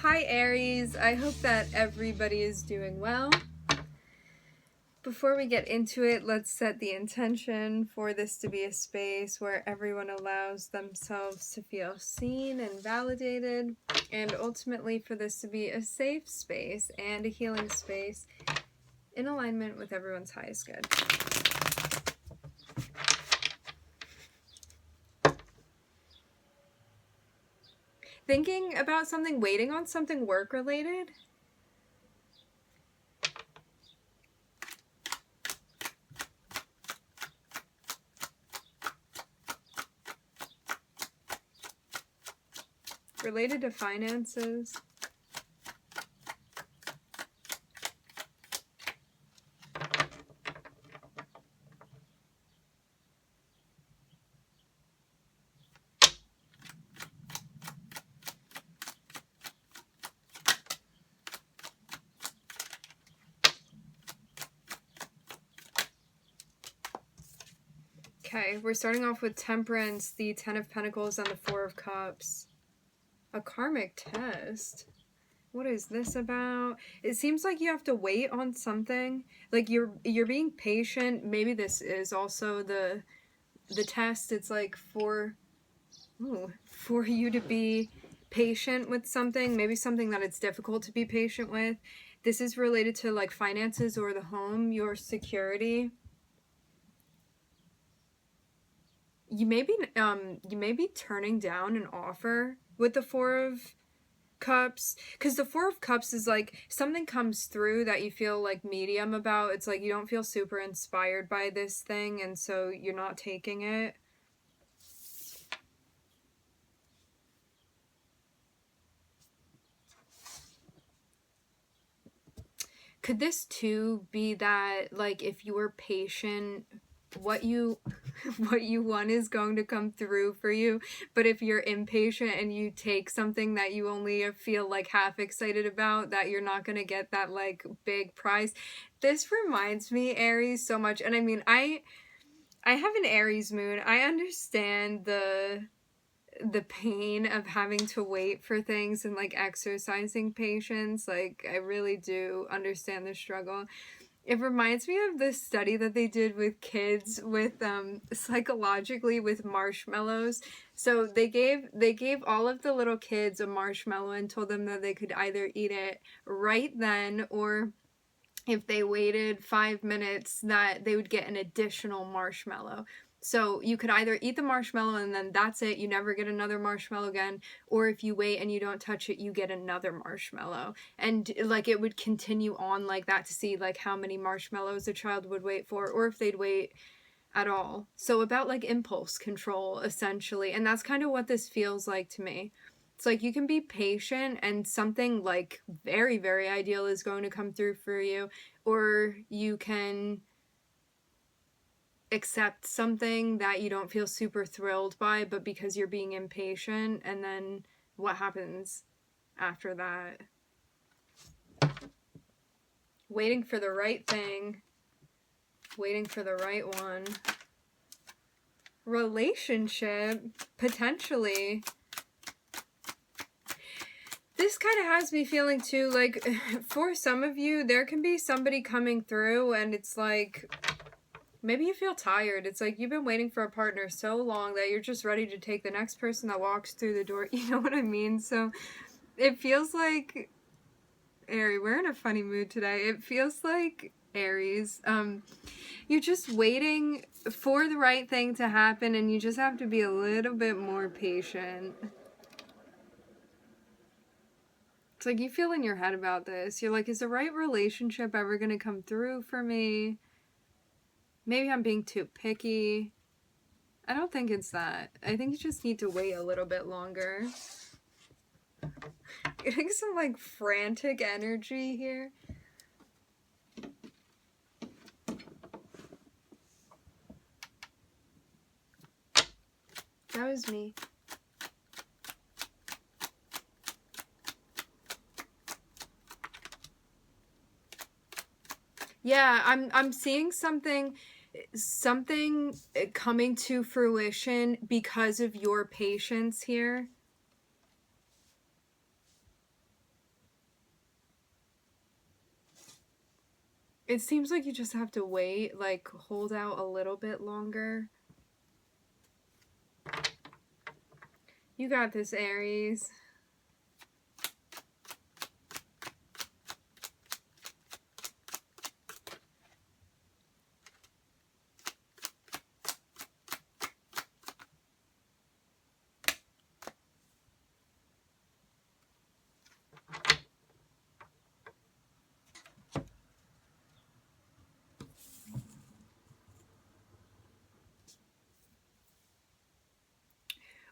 Hi Aries, I hope that everybody is doing well. Before we get into it, let's set the intention for this to be a space where everyone allows themselves to feel seen and validated, and ultimately for this to be a safe space and a healing space in alignment with everyone's highest good. Thinking about something, waiting on something work-related? Related to finances? Okay, we're starting off with Temperance, the Ten of Pentacles, and the Four of Cups. A karmic test? What is this about? It seems like you have to wait on something. Like you're being patient. Maybe this is also the test. It's like for you to be patient with something. Maybe something that it's difficult to be patient with. This is related to like finances or the home, your security. You may be turning down an offer with the Four of Cups, because the Four of Cups is like something comes through that you feel like medium about. It's like you don't feel super inspired by this thing, and so you're not taking it. Could this too be that, like, if you were patient, what you want is going to come through for you, but if you're impatient and you take something that you only feel like half excited about, that you're not going to get that like big prize. This reminds me, Aries, so much. And I mean, I have an Aries moon. I understand the pain of having to wait for things and like exercising patience. Like, I really do understand the struggle. It reminds me of this study that they did with kids with psychologically with marshmallows. So they gave all of the little kids a marshmallow and told them that they could either eat it right then, or if they waited 5 minutes, that they would get an additional marshmallow. So you could either eat the marshmallow and then that's it, you never get another marshmallow again, or if you wait and you don't touch it, you get another marshmallow. And like it would continue on like that to see like how many marshmallows a child would wait for, or if they'd wait at all. So about like impulse control, essentially. And that's kind of what this feels like to me. It's like you can be patient and something like very, very ideal is going to come through for you, or you can accept something that you don't feel super thrilled by, but because you're being impatient, and then what happens after that? Waiting for the right thing, waiting for the right one. Relationship, potentially. This kind of has me feeling too, like, for some of you, there can be somebody coming through and it's like, maybe you feel tired. It's like you've been waiting for a partner so long that you're just ready to take the next person that walks through the door. You know what I mean? So it feels like, Aries, we're in a funny mood today. It feels like, Aries, you're just waiting for the right thing to happen and you just have to be a little bit more patient. It's like you feel in your head about this. You're like, is the right relationship ever going to come through for me? Maybe I'm being too picky. I don't think it's that. I think you just need to wait a little bit longer. Getting some like frantic energy here. That was me. Yeah, I'm seeing something coming to fruition because of your patience here. It seems like you just have to wait, like hold out a little bit longer. You got this, Aries.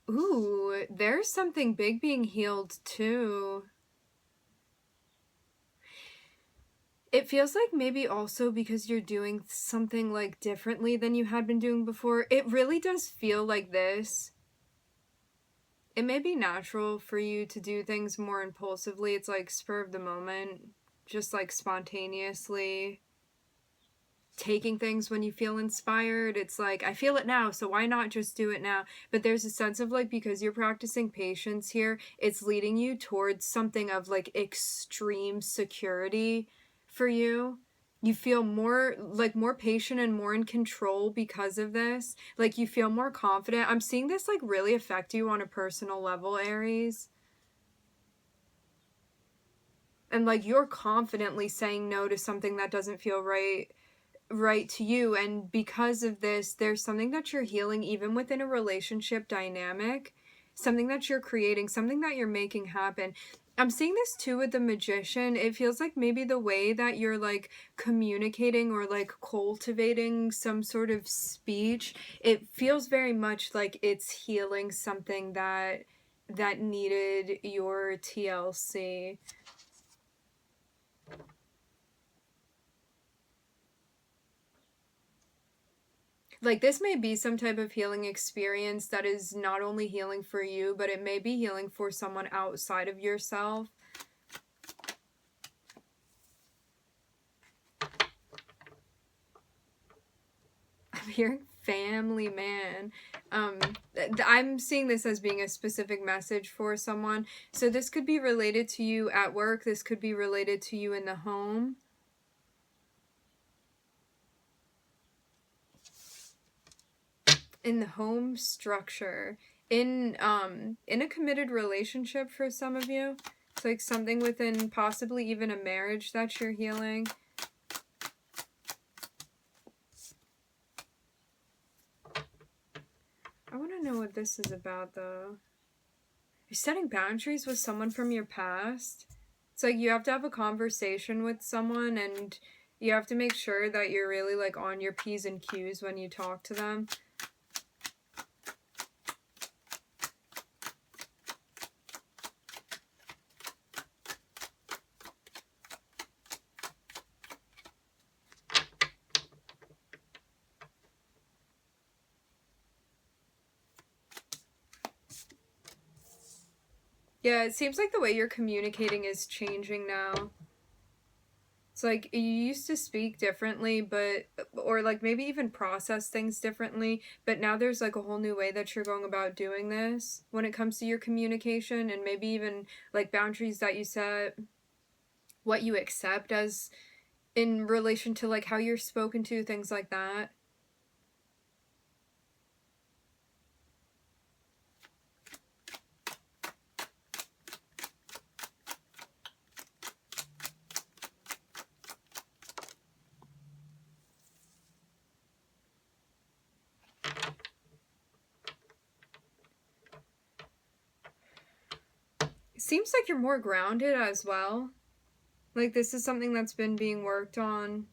Ooh, there's something big being healed too. It feels like maybe also because you're doing something like differently than you had been doing before. It really does feel like this. It may be natural for you to do things more impulsively. It's like spur of the moment, just like spontaneously taking things when you feel inspired. It's like, I feel it now, so why not just do it now? But there's a sense of like, because you're practicing patience here, it's leading you towards something of like extreme security for you. You feel more like more patient and more in control because of this. Like you feel more confident. I'm seeing this like really affect you on a personal level, Aries. And like you're confidently saying no to something that doesn't feel right to you, and because of this there's something that you're healing even within a relationship dynamic, something that you're creating, something that you're making happen. I'm seeing this too with the Magician. It feels like maybe the way that you're like communicating or like cultivating some sort of speech, it feels very much like it's healing something that needed your TLC. Like this may be some type of healing experience that is not only healing for you, but it may be healing for someone outside of yourself. I'm hearing family man. I'm seeing this as being a specific message for someone. So this could be related to you at work. This could be related to you in the home. In the home structure. In a committed relationship for some of you. It's like something within possibly even a marriage that you're healing. I want to know what this is about, though. You're setting boundaries with someone from your past. It's like you have to have a conversation with someone, and you have to make sure that you're really like on your P's and Q's when you talk to them. Yeah, it seems like the way you're communicating is changing now. It's like you used to speak differently, but, or like maybe even process things differently, but now there's like a whole new way that you're going about doing this when it comes to your communication, and maybe even like boundaries that you set, what you accept as in relation to like how you're spoken to, things like that. It seems like you're more grounded as well. Like this is something that's been being worked on.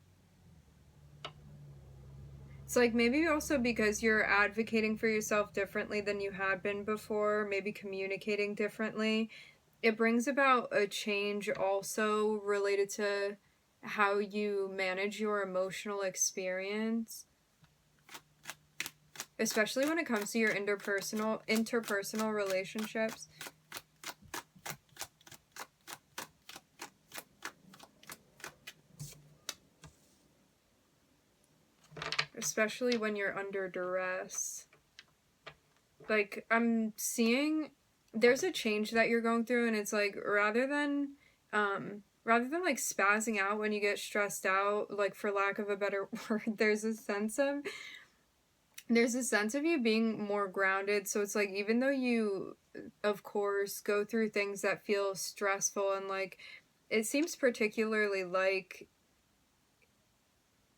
It's like maybe also because you're advocating for yourself differently than you had been before, maybe communicating differently. It brings about a change also related to how you manage your emotional experience, especially when it comes to your interpersonal relationships. Especially when you're under duress. Like, I'm seeing there's a change that you're going through, and it's like rather than Rather than like spazzing out when you get stressed out, like for lack of a better word, there's a sense of you being more grounded. So it's like, even though you of course go through things that feel stressful, and like it seems particularly like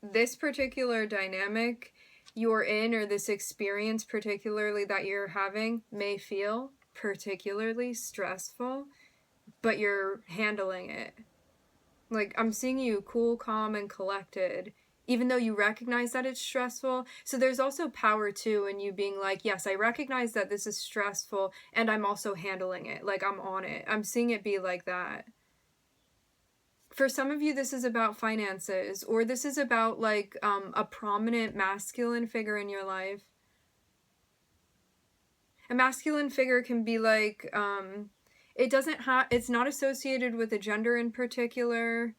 this particular dynamic you're in, or this experience particularly that you're having, may feel particularly stressful, but you're handling it. Like, I'm seeing you cool, calm, and collected, even though you recognize that it's stressful. So there's also power too in you being like, yes, I recognize that this is stressful, and I'm also handling it. Like, I'm on it. I'm seeing it be like that. For some of you, this is about finances, or this is about like a prominent masculine figure in your life. A masculine figure can be like, it's not associated with a gender in particular.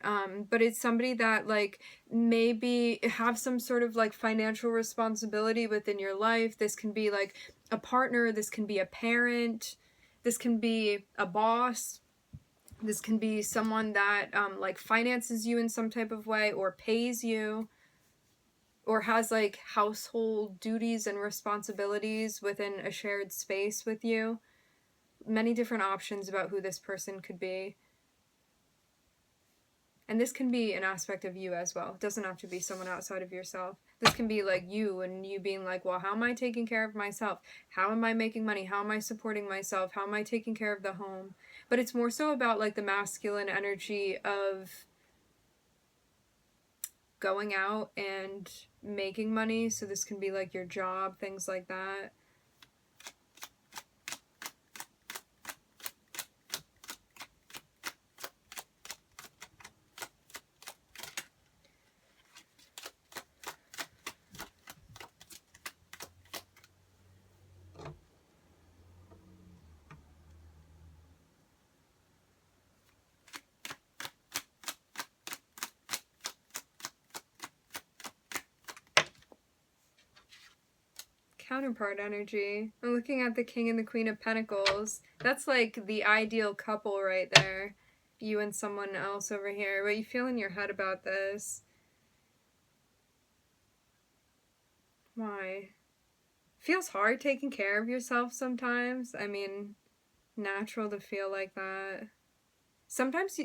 But it's somebody that like maybe have some sort of like financial responsibility within your life. This can be like a partner, this can be a parent, this can be a boss, this can be someone that like finances you in some type of way, or pays you, or has like household duties and responsibilities within a shared space with you. Many different options about who this person could be. And this can be an aspect of you as well. It doesn't have to be someone outside of yourself. This can be like you, and you being like, well, how am I taking care of myself? How am I making money? How am I supporting myself? How am I taking care of the home? But it's more so about like the masculine energy of going out and making money. So this can be like your job, things like that. Counterpart energy. I'm looking at the King and the Queen of Pentacles. That's like the ideal couple right there. You and someone else over here. What you feel in your head about this? Why? Feels hard taking care of yourself sometimes. I mean, natural to feel like that. Sometimes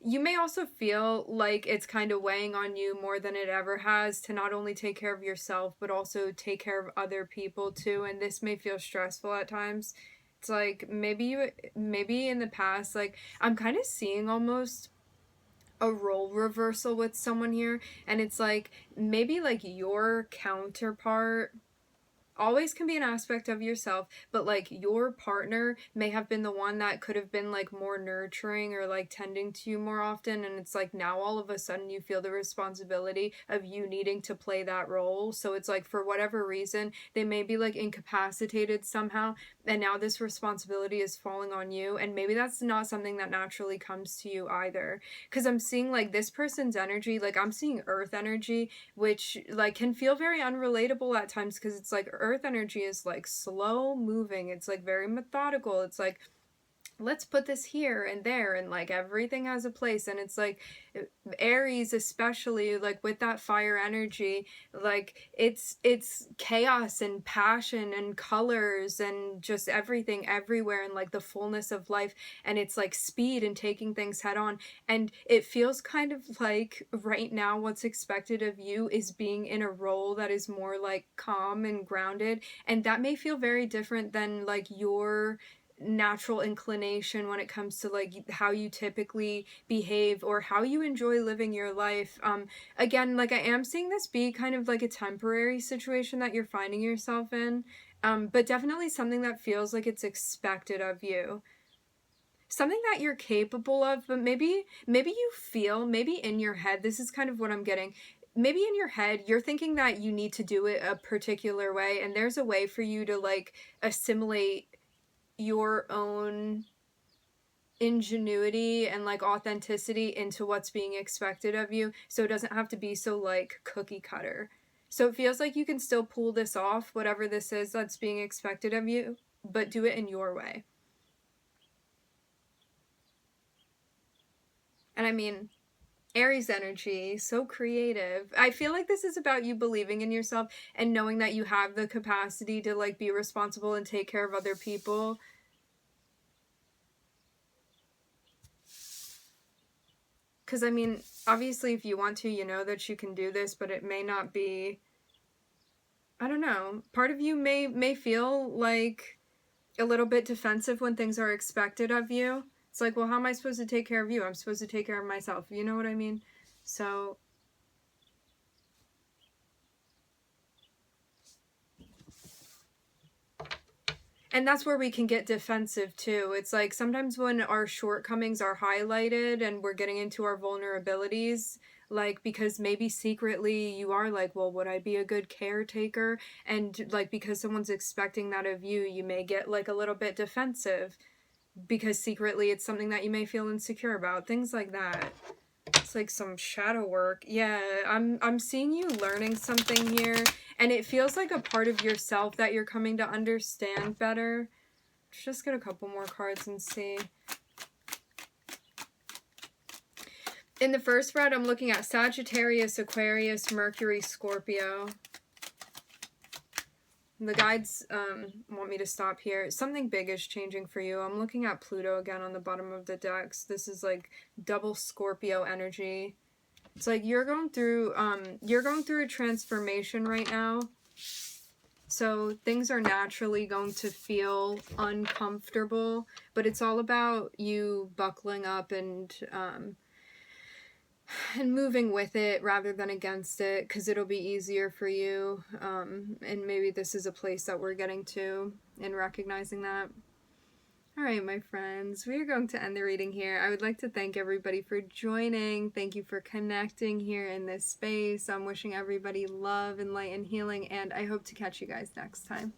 you may also feel like it's kind of weighing on you more than it ever has to not only take care of yourself, but also take care of other people too. And this may feel stressful at times. It's like maybe in the past, like I'm kind of seeing almost a role reversal with someone here. And it's like maybe like your counterpart always can be an aspect of yourself, but like your partner may have been the one that could have been like more nurturing or like tending to you more often, and it's like now all of a sudden you feel the responsibility of you needing to play that role. So it's like for whatever reason they may be like incapacitated somehow, and now this responsibility is falling on you, and maybe that's not something that naturally comes to you either, because I'm seeing like this person's energy, like I'm seeing earth energy, which like can feel very unrelatable at times, because it's like earth energy is like slow moving, it's like very methodical, it's like let's put this here and there, and like everything has a place. And it's like Aries, especially like with that fire energy, like it's chaos and passion and colors and just everything everywhere, and like the fullness of life, and it's like speed and taking things head on. And it feels kind of like right now what's expected of you is being in a role that is more like calm and grounded, and that may feel very different than like your natural inclination when it comes to like how you typically behave or how you enjoy living your life. Again, like I am seeing this be kind of like a temporary situation that you're finding yourself in, but definitely something that feels like it's expected of you, something that you're capable of. But maybe you feel, maybe in your head, this is kind of what I'm getting, maybe in your head you're thinking that you need to do it a particular way, and there's a way for you to like assimilate your own ingenuity and like authenticity into what's being expected of you, so it doesn't have to be so like cookie cutter. So it feels like you can still pull this off, whatever this is that's being expected of you, but do it in your way. And I mean, Aries energy, so creative. I feel like this is about you believing in yourself and knowing that you have the capacity to like be responsible and take care of other people. Because I mean, obviously if you want to, you know that you can do this, but it may not be, I don't know. Part of you may feel like a little bit defensive when things are expected of you. It's like, well, how am I supposed to take care of you? I'm supposed to take care of myself. You know what I mean? So, and that's where we can get defensive too. It's like sometimes when our shortcomings are highlighted and we're getting into our vulnerabilities, like because maybe secretly you are like, well, would I be a good caretaker? And like because someone's expecting that of you, you may get like a little bit defensive because secretly it's something that you may feel insecure about. Things like that. It's like some shadow work. Yeah, I'm seeing you learning something here, and it feels like a part of yourself that you're coming to understand better. Let's just get a couple more cards and see. In the first spread, I'm looking at Sagittarius, Aquarius, Mercury, Scorpio. The guides want me to stop here. Something big is changing for you. I'm looking at Pluto again on the bottom of the decks. This is like double Scorpio energy. It's like you're going through a transformation right now. So things are naturally going to feel uncomfortable, but it's all about you buckling up and moving with it rather than against it, because it'll be easier for you. And maybe this is a place that we're getting to in recognizing that. Alright, my friends, we are going to end the reading here. I would like to thank everybody for joining. Thank you for connecting here in this space. I'm wishing everybody love and light and healing, and I hope to catch you guys next time.